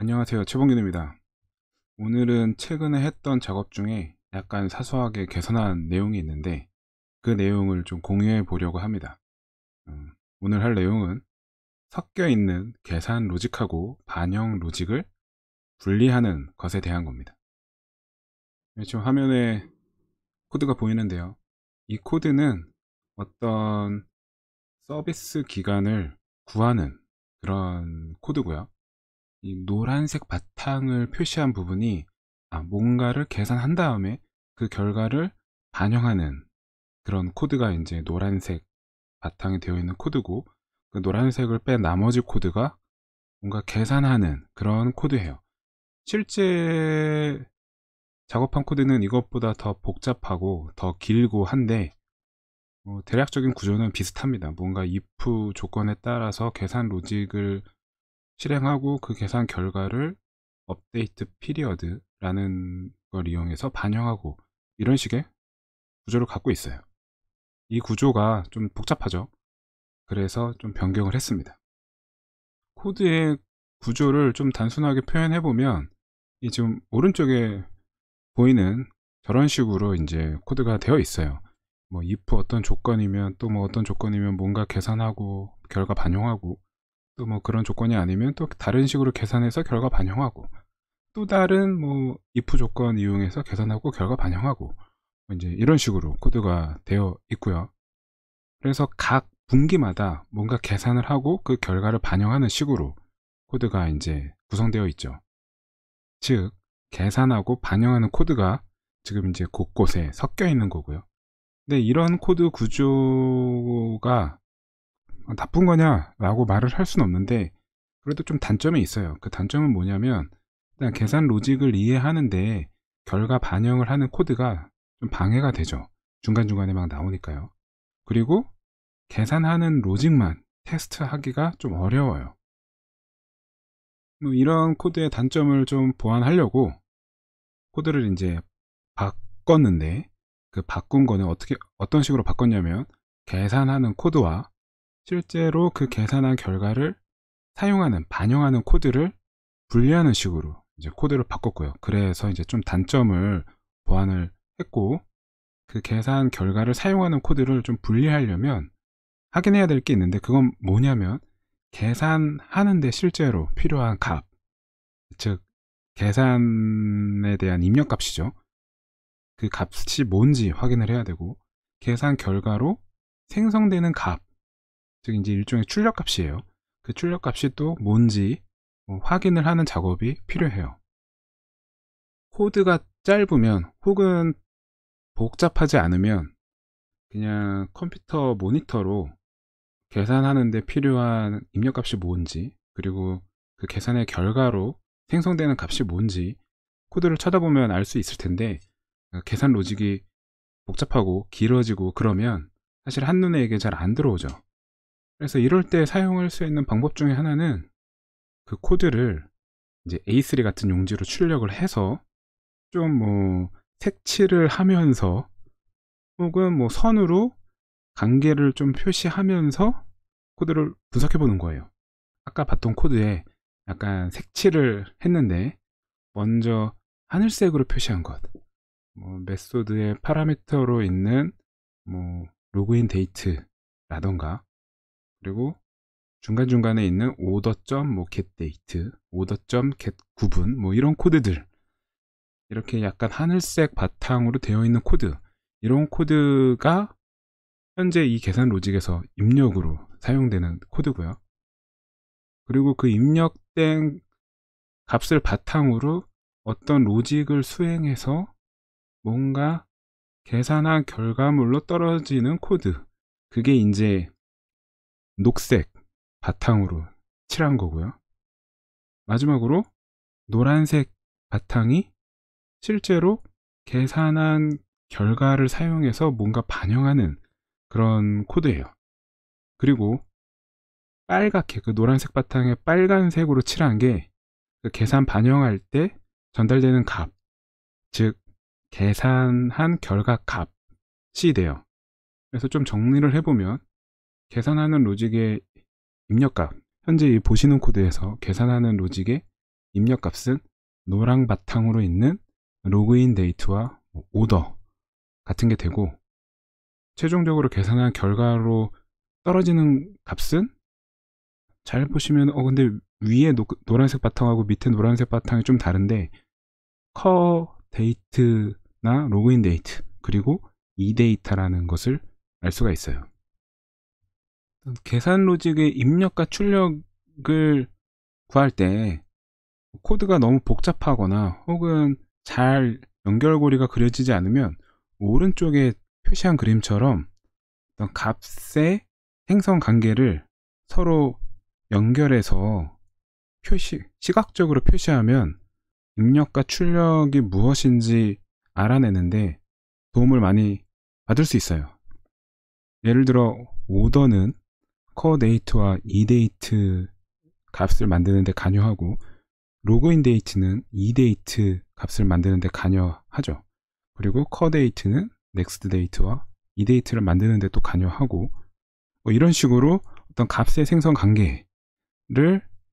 안녕하세요. 최봉균입니다. 오늘은 최근에 했던 작업 중에 약간 사소하게 개선한 내용이 있는데 그 내용을 좀 공유해 보려고 합니다. 오늘 할 내용은 섞여 있는 계산 로직하고 반영 로직을 분리하는 것에 대한 겁니다. 지금 화면에 코드가 보이는데요. 이 코드는 어떤 서비스 기간을 구하는 그런 코드고요. 이 노란색 바탕을 표시한 부분이 뭔가를 계산한 다음에 그 결과를 반영하는 그런 코드가 이제 노란색 바탕에 되어 있는 코드고, 그 노란색을 뺀 나머지 코드가 뭔가 계산하는 그런 코드예요. 실제 작업한 코드는 이것보다 더 복잡하고 더 길고 한데 대략적인 구조는 비슷합니다. 뭔가 if 조건에 따라서 계산 로직을 실행하고 그 계산 결과를 업데이트 피리어드라는 걸 이용해서 반영하고, 이런 식의 구조를 갖고 있어요. 이 구조가 좀 복잡하죠. 그래서 좀 변경을 했습니다. 코드의 구조를 좀 단순하게 표현해 보면, 이 지금 오른쪽에 보이는 저런 식으로 이제 코드가 되어 있어요. 뭐 if 어떤 조건이면 또 뭐 어떤 조건이면 뭔가 계산하고 결과 반영하고, 또 뭐 그런 조건이 아니면 또 다른 식으로 계산해서 결과 반영하고, 또 다른 뭐 if 조건 이용해서 계산하고 결과 반영하고, 이제 이런 식으로 코드가 되어 있고요. 그래서 각 분기마다 뭔가 계산을 하고 그 결과를 반영하는 식으로 코드가 이제 구성되어 있죠. 즉 계산하고 반영하는 코드가 지금 이제 곳곳에 섞여 있는 거고요. 근데 이런 코드 구조가 나쁜 거냐라고 말을 할 수는 없는데, 그래도 좀 단점이 있어요. 그 단점은 뭐냐면, 일단 계산 로직을 이해하는데 결과 반영을 하는 코드가 좀 방해가 되죠. 중간중간에 막 나오니까요. 그리고 계산하는 로직만 테스트하기가 좀 어려워요. 이런 코드의 단점을 좀 보완하려고 코드를 이제 바꿨는데, 그 바꾼 거는 어떤 식으로 바꿨냐면, 계산하는 코드와 실제로 그 계산한 결과를 사용하는, 반영하는 코드를 분리하는 식으로 이제 코드를 바꿨고요. 그래서 이제 좀 단점을 보완을 했고, 그 계산 결과를 사용하는 코드를 좀 분리하려면 확인해야 될 게 있는데, 그건 뭐냐면 계산하는데 실제로 필요한 값, 즉 계산에 대한 입력값이죠. 그 값이 뭔지 확인을 해야 되고, 계산 결과로 생성되는 값, 즉 이제 일종의 출력값이에요. 그 출력값이 또 뭔지 확인을 하는 작업이 필요해요. 코드가 짧으면 혹은 복잡하지 않으면 그냥 컴퓨터 모니터로 계산하는데 필요한 입력값이 뭔지, 그리고 그 계산의 결과로 생성되는 값이 뭔지 코드를 쳐다보면 알 수 있을 텐데, 계산 로직이 복잡하고 길어지고 그러면 사실 한눈에 이게 잘 안 들어오죠. 그래서 이럴 때 사용할 수 있는 방법 중에 하나는 그 코드를 이제 A3 같은 용지로 출력을 해서 좀 뭐 색칠을 하면서, 혹은 뭐 선으로 관계를 좀 표시하면서 코드를 분석해 보는 거예요. 아까 봤던 코드에 약간 색칠을 했는데 먼저 하늘색으로 표시한 것, 뭐 메소드의 파라미터로 있는 뭐 로그인 데이트라던가, 그리고 중간중간에 있는 order.get 뭐 date, order.get 구분, 뭐 이런 코드들, 이렇게 약간 하늘색 바탕으로 되어 있는 코드, 이런 코드가 현재 이 계산 로직에서 입력으로 사용되는 코드고요. 그리고 그 입력된 값을 바탕으로 어떤 로직을 수행해서 뭔가 계산한 결과물로 떨어지는 코드, 그게 이제 녹색 바탕으로 칠한 거고요. 마지막으로 노란색 바탕이 실제로 계산한 결과를 사용해서 뭔가 반영하는 그런 코드예요. 그리고 빨갛게 그 노란색 바탕에 빨간색으로 칠한 게 그 계산 반영할 때 전달되는 값, 즉 계산한 결과 값이 돼요. 그래서 좀 정리를 해보면, 계산하는 로직의 입력값, 현재 이 보시는 코드에서 계산하는 로직의 입력값은 노랑 바탕으로 있는 로그인 데이트와 오더 같은 게 되고, 최종적으로 계산한 결과로 떨어지는 값은, 잘 보시면 근데 위에 노란색 바탕하고 밑에 노란색 바탕이 좀 다른데, 커 데이트나 로그인 데이트 그리고 이 데이터라는 것을 알 수가 있어요. 계산 로직의 입력과 출력을 구할 때 코드가 너무 복잡하거나 혹은 잘 연결고리가 그려지지 않으면 오른쪽에 표시한 그림처럼 어떤 값의 생성 관계를 서로 연결해서 시각적으로 표시하면 입력과 출력이 무엇인지 알아내는데 도움을 많이 받을 수 있어요. 예를 들어 오더는 커 데이트와 이 데이트 값을 만드는 데 관여하고, 로그인 데이트는 이 데이트 값을 만드는 데 관여하죠. 그리고 커 데이트는 넥스트 데이트와 이 데이트를 만드는 데 또 관여하고, 이런 식으로 어떤 값의 생성 관계를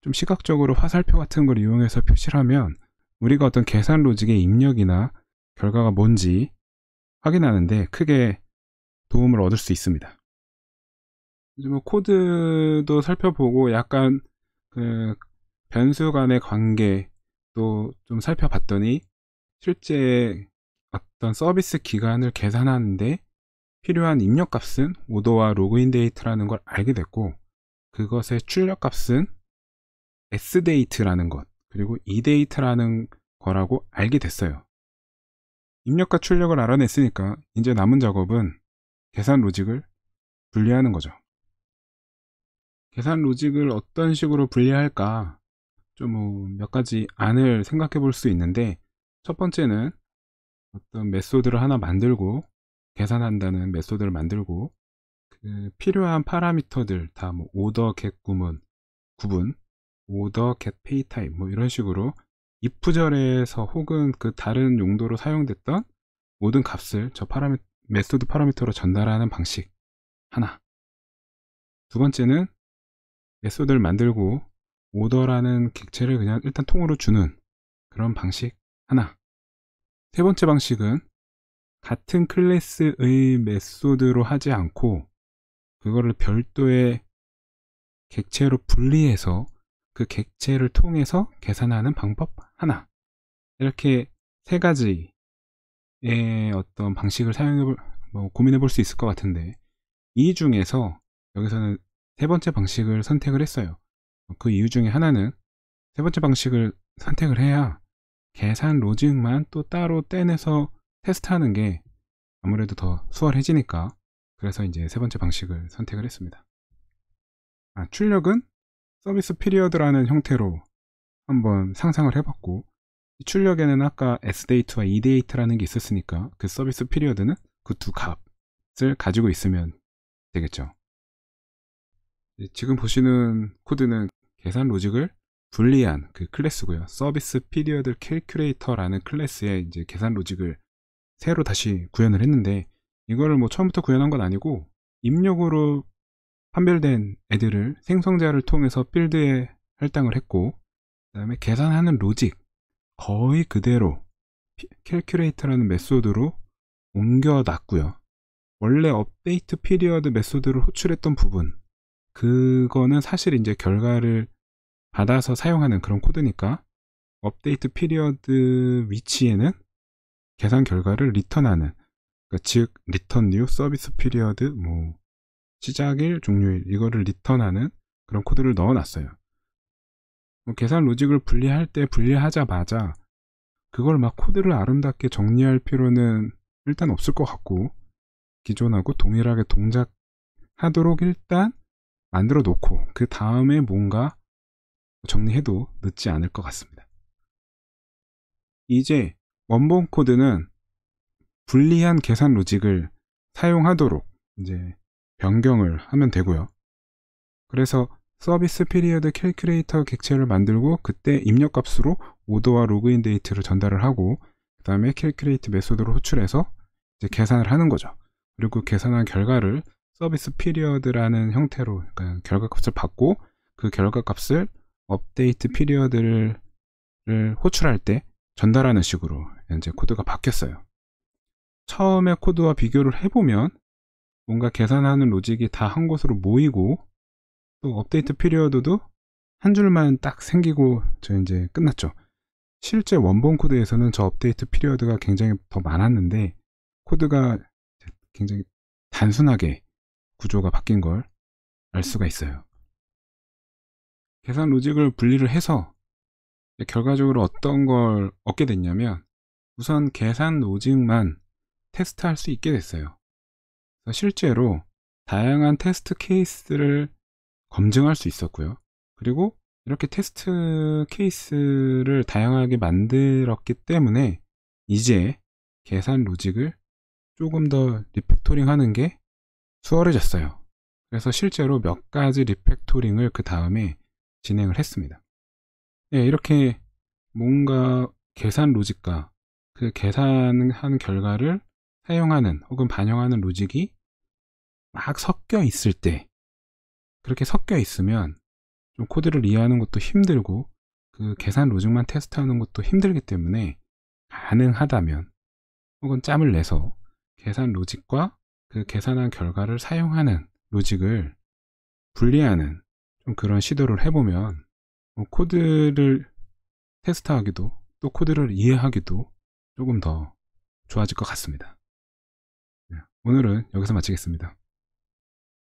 좀 시각적으로 화살표 같은 걸 이용해서 표시를 하면 우리가 어떤 계산 로직의 입력이나 결과가 뭔지 확인하는데 크게 도움을 얻을 수 있습니다. 이제 뭐 코드도 살펴보고 약간 그 변수 간의 관계도 좀 살펴봤더니, 실제 어떤 서비스 기간을 계산하는데 필요한 입력값은 오더와 로그인 데이트라는 걸 알게 됐고, 그것의 출력값은 sDate라는 것 그리고 eDate라는 거라고 알게 됐어요. 입력과 출력을 알아냈으니까 이제 남은 작업은 계산 로직을 분리하는 거죠. 계산 로직을 어떤 식으로 분리할까, 좀 몇 가지 안을 생각해 볼 수 있는데, 첫 번째는 어떤 메소드를 하나 만들고, 계산한다는 메소드를 만들고, 그 필요한 파라미터들 다 뭐 오더 겟 구분, 오더 겟 페이 타입 뭐 이런 식으로 if절에서 혹은 그 다른 용도로 사용됐던 모든 값을 저 메소드 파라미터로 전달하는 방식 하나. 두 번째는 메소드를 만들고 오더라는 객체를 그냥 일단 통으로 주는 그런 방식 하나. 세 번째 방식은 같은 클래스의 메소드로 하지 않고 그거를 별도의 객체로 분리해서 그 객체를 통해서 계산하는 방법 하나. 이렇게 세 가지의 어떤 방식을 고민해 볼 수 있을 것 같은데, 이 중에서 여기서는 세 번째 방식을 선택을 했어요. 그 이유 중에 하나는 세 번째 방식을 선택을 해야 계산 로직만 또 따로 떼내서 테스트하는 게 아무래도 더 수월해지니까, 그래서 이제 세 번째 방식을 선택을 했습니다. 출력은 서비스 피리어드라는 형태로 한번 상상을 해봤고, 이 출력에는 아까 sDate와 eDate라는 게 있었으니까 그 서비스 피리어드는 그 두 값을 가지고 있으면 되겠죠. 지금 보시는 코드는 계산 로직을 분리한 그 클래스고요. 서비스 피리어드 캘큘레이터라는 클래스의 이제 계산 로직을 새로 다시 구현을 했는데, 이거를 뭐 처음부터 구현한 건 아니고 입력으로 판별된 애들을 생성자를 통해서 필드에 할당을 했고, 그 다음에 계산하는 로직 거의 그대로 캘큘레이터라는 메소드로 옮겨놨고요. 원래 업데이트 피리어드 메소드를 호출했던 부분, 그거는 사실 이제 결과를 받아서 사용하는 그런 코드니까 업데이트 피리어드 위치에는 계산 결과를 리턴하는, 그러니까 즉 리턴 뉴 서비스 피리어드 뭐 시작일 종료일 이거를 리턴하는 그런 코드를 넣어놨어요. 계산 로직을 분리할 때 분리하자마자 그걸 막 코드를 아름답게 정리할 필요는 일단 없을 것 같고, 기존하고 동일하게 동작하도록 일단 만들어 놓고 그 다음에 뭔가 정리해도 늦지 않을 것 같습니다. 이제 원본 코드는 불리한 계산 로직을 사용하도록 이제 변경을 하면 되고요. 그래서 서비스 피리어드 캘큘레이터 객체를 만들고 그때 입력값으로 오더와 로그인 데이트를 전달을 하고, 그 다음에 캘큘레이트 메소드로 호출해서 이제 계산을 하는 거죠. 그리고 계산한 결과를 서비스 피리어드라는 형태로, 그러니까 결과값을 받고 그 결과값을 업데이트 피리어드를 호출할 때 전달하는 식으로 이제 코드가 바뀌었어요. 처음에 코드와 비교를 해보면 뭔가 계산하는 로직이 다 한 곳으로 모이고, 또 업데이트 피리어드도 한 줄만 딱 생기고 저 이제 끝났죠. 실제 원본 코드에서는 저 업데이트 피리어드가 굉장히 더 많았는데 코드가 굉장히 단순하게 구조가 바뀐 걸 알 수가 있어요. 계산 로직을 분리를 해서 결과적으로 어떤 걸 얻게 됐냐면, 우선 계산 로직만 테스트할 수 있게 됐어요. 그래서 실제로 다양한 테스트 케이스를 검증할 수 있었고요. 그리고 이렇게 테스트 케이스를 다양하게 만들었기 때문에 이제 계산 로직을 조금 더 리팩토링 하는 게 수월해졌어요. 그래서 실제로 몇 가지 리팩토링을 그 다음에 진행을 했습니다. 네, 이렇게 뭔가 계산 로직과 그 계산한 결과를 사용하는 혹은 반영하는 로직이 막 섞여 있을 때, 그렇게 섞여 있으면 좀 코드를 이해하는 것도 힘들고 그 계산 로직만 테스트하는 것도 힘들기 때문에, 가능하다면 혹은 짬을 내서 계산 로직과 그 계산한 결과를 사용하는 로직을 분리하는 좀 그런 시도를 해보면 코드를 테스트하기도 또 코드를 이해하기도 조금 더 좋아질 것 같습니다. 오늘은 여기서 마치겠습니다.